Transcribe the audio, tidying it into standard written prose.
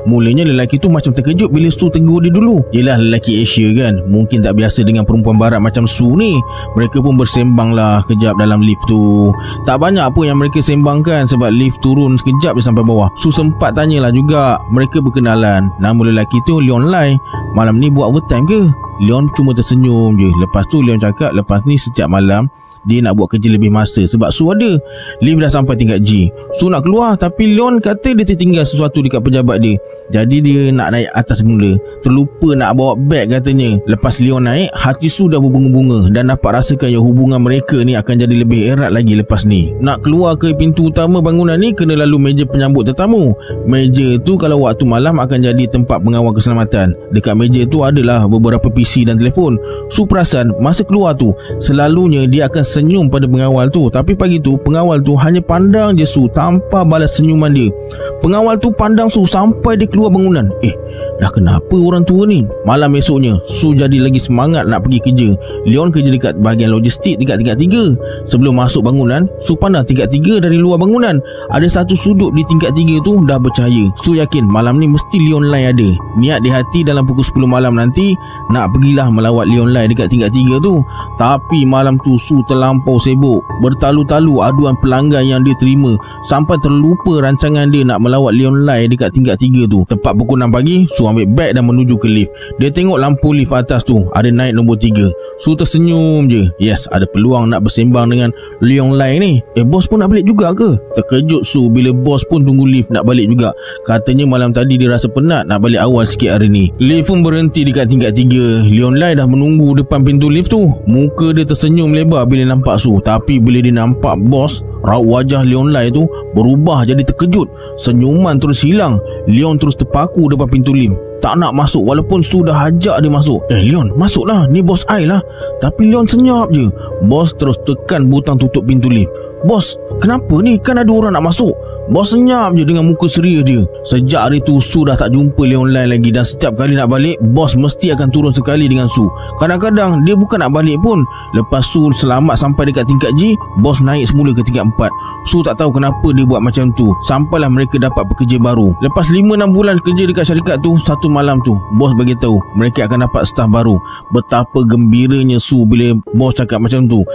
Mulanya lelaki tu macam terkejut bila Su tegur dia dulu. Yelah, lelaki Asia kan, mungkin tak biasa dengan perempuan barat macam Su ni. Mereka pun bersembang lah kejap dalam lift tu. Tak banyak apa yang mereka sembangkan sebab lift turun sekejap je sampai bawah. Su sempat tanyalah juga. Mereka berkenalan. Nama lelaki tu Leon Lai. Malam ni buat overtime ke? Leon cuma tersenyum je. Lepas tu Leon cakap lepas ni setiap malam dia nak buat kerja lebih masa sebab Su ada. Lift dah sampai tingkat G. Su nak keluar tapi Leon kata dia tertinggal sesuatu dekat pejabat dia. Jadi dia nak naik atas mula. Terlupa nak bawa beg katanya. Lepas Leon naik, hati Su dah berbunga-bunga dan dapat rasakan yang hubungan mereka ni akan jadi lebih erat lagi lepas ni. Nak keluar ke pintu utama bangunan ni kena lalu meja penyambut tetamu. Meja tu kalau waktu malam akan jadi tempat pengawal keselamatan. Dekat meja tu adalah beberapa PC dan telefon. Su perasan masa keluar tu selalunya dia akan senyum pada pengawal tu, tapi pagi tu pengawal tu hanya pandang je Su tanpa balas senyuman dia. Pengawal tu pandang Su sampai dia keluar bangunan. Dah kenapa orang tua ni? Malam esoknya Su jadi lagi semangat nak pergi kerja. Leon kerja dekat bahagian logistik dekat tingkat 3. Sebelum masuk bangunan, Su pandang tingkat 3 dari luar bangunan. Ada satu sudut di tingkat 3 tu dah bercahaya. Su yakin malam ni mesti Leon Lai ada. Niat di hati dalam pukul 10 malam nanti nak pergilah melawat Leon Lai dekat tingkat 3 tu. Tapi malam tu Su terlampau sibuk. Bertalu-talu aduan pelanggan yang dia terima sampai terlupa rancangan dia nak melawat Leon Lai dekat tingkat 3 tu. Tepat pukul 6 pagi, Su ambil beg dan menuju ke lift. Dia tengok lampu lift atas tu ada naik nombor 3. Su tersenyum je. Yes, ada peluang nak bersembang dengan Leon Lai ni. Bos pun nak balik juga ke? Terkejut Su bila bos pun tunggu lift nak balik juga. Katanya malam tadi dia rasa penat nak balik awal sikit hari ni. Lift pun berhenti dekat tingkat 3. Leon Lai dah menunggu depan pintu lift tu. Muka dia tersenyum lebar bila nampak Su. Tapi bila dia nampak bos, raut wajah Leon Lai tu berubah jadi terkejut. Senyuman terus hilang. Leon terus terpaku depan pintu lift. Tak nak masuk walaupun Su dah ajak dia masuk. Leon, masuklah, ni bos I lah. Tapi Leon senyap je. Bos terus tekan butang tutup pintu lift. Bos, kenapa ni? Kan ada orang nak masuk. Bos senyap je dengan muka serius dia. Sejak hari tu Su dah tak jumpa Leon Lai lagi. Dan setiap kali nak balik, bos mesti akan turun sekali dengan Su. Kadang-kadang dia bukan nak balik pun. Lepas Su selamat sampai dekat tingkat G, bos naik semula ke tingkat 4. Su tak tahu kenapa dia buat macam tu. Sampailah mereka dapat pekerja baru. Lepas 5-6 bulan kerja dekat syarikat tu, satu malam tu bos bagi tahu mereka akan dapat staf baru. Betapa gembiranya Su bila bos cakap macam tu.